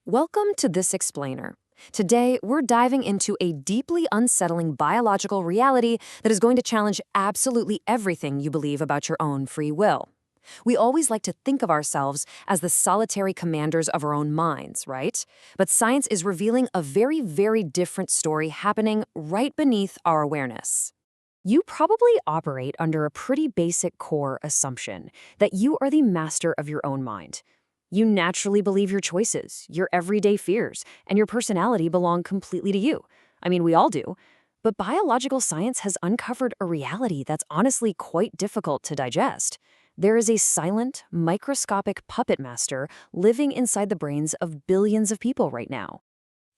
Welcome to This Explainer. Today, we're diving into a deeply unsettling biological reality that is going to challenge absolutely everything you believe about your own free will. We always like to think of ourselves as the solitary commanders of our own minds, right? But science is revealing a very, very different story happening right beneath our awareness. You probably operate under a pretty basic core assumption that you are the master of your own mind. You naturally believe your choices, your everyday fears, and your personality belong completely to you. I mean, we all do. But biological science has uncovered a reality that's honestly quite difficult to digest. There is a silent, microscopic puppet master living inside the brains of billions of people right now.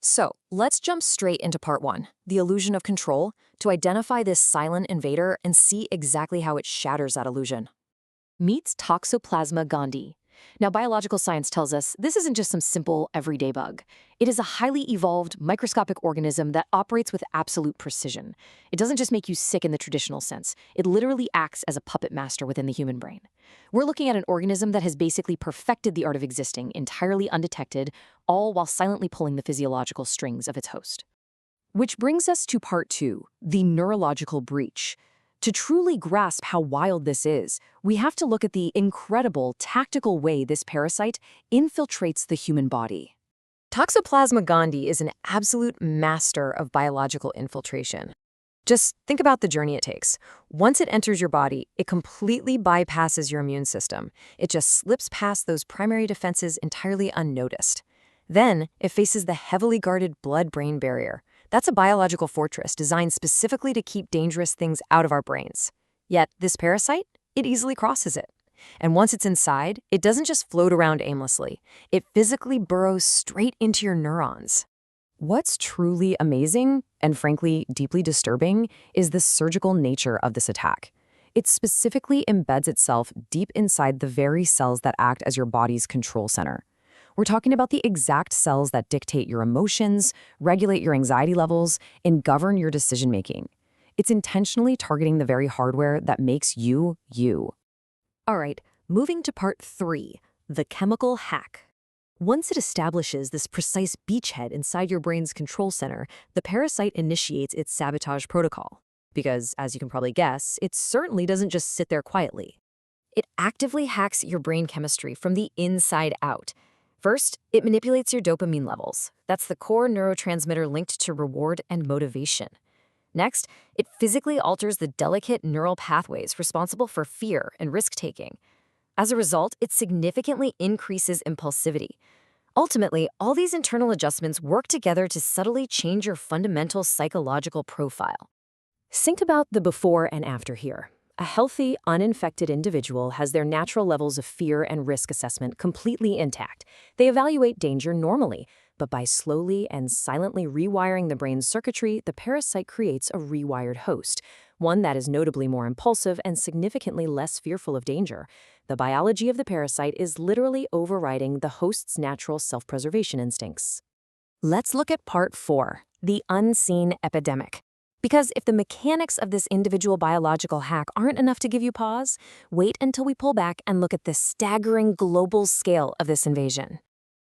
So, let's jump straight into part one, the illusion of control, to identify this silent invader and see exactly how it shatters that illusion. Meet Toxoplasma gondii. Now, biological science tells us this isn't just some simple, everyday bug. It is a highly evolved, microscopic organism that operates with absolute precision. It doesn't just make you sick in the traditional sense. It literally acts as a puppet master within the human brain. We're looking at an organism that has basically perfected the art of existing, entirely undetected, all while silently pulling the physiological strings of its host. Which brings us to part two, the neurological breach. To truly grasp how wild this is, we have to look at the incredible, tactical way this parasite infiltrates the human body. Toxoplasma gondii is an absolute master of biological infiltration. Just think about the journey it takes. Once it enters your body, it completely bypasses your immune system. It just slips past those primary defenses entirely unnoticed. Then, it faces the heavily guarded blood-brain barrier. That's a biological fortress designed specifically to keep dangerous things out of our brains. Yet, this parasite, it easily crosses it. And once it's inside, it doesn't just float around aimlessly. It physically burrows straight into your neurons. What's truly amazing, and frankly deeply disturbing, is the surgical nature of this attack. It specifically embeds itself deep inside the very cells that act as your body's control center. We're talking about the exact cells that dictate your emotions, regulate your anxiety levels, and govern your decision-making. It's intentionally targeting the very hardware that makes you, you. All right, moving to part three, the chemical hack. Once it establishes this precise beachhead inside your brain's control center, the parasite initiates its sabotage protocol. Because, as you can probably guess, it certainly doesn't just sit there quietly. It actively hacks your brain chemistry from the inside out. First, it manipulates your dopamine levels. That's the core neurotransmitter linked to reward and motivation. Next, it physically alters the delicate neural pathways responsible for fear and risk-taking. As a result, it significantly increases impulsivity. Ultimately, all these internal adjustments work together to subtly change your fundamental psychological profile. Think about the before and after here. A healthy, uninfected individual has their natural levels of fear and risk assessment completely intact. They evaluate danger normally, but by slowly and silently rewiring the brain's circuitry, the parasite creates a rewired host, one that is notably more impulsive and significantly less fearful of danger. The biology of the parasite is literally overriding the host's natural self-preservation instincts. Let's look at part four, the unseen epidemic. Because if the mechanics of this individual biological hack aren't enough to give you pause, wait until we pull back and look at the staggering global scale of this invasion.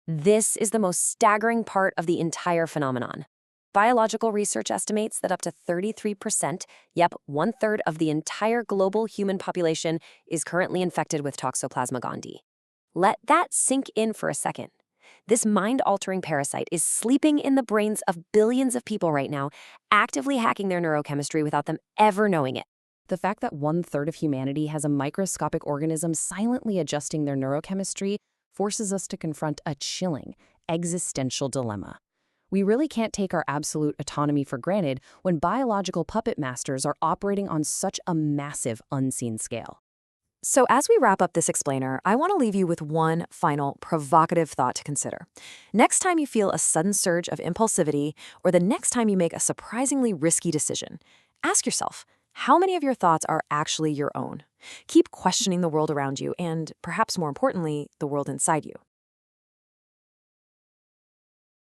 This is the most staggering part of the entire phenomenon. Biological research estimates that up to 33%, yep, 1/3 of the entire global human population is currently infected with Toxoplasma gondii. Let that sink in for a second. This mind-altering parasite is sleeping in the brains of billions of people right now, actively hacking their neurochemistry without them ever knowing it. The fact that 1/3 of humanity has a microscopic organism silently adjusting their neurochemistry forces us to confront a chilling, existential dilemma. We really can't take our absolute autonomy for granted when biological puppet masters are operating on such a massive, unseen scale. So as we wrap up this explainer, I want to leave you with one final provocative thought to consider. Next time you feel a sudden surge of impulsivity, or the next time you make a surprisingly risky decision, ask yourself, how many of your thoughts are actually your own? Keep questioning the world around you and, perhaps more importantly, the world inside you.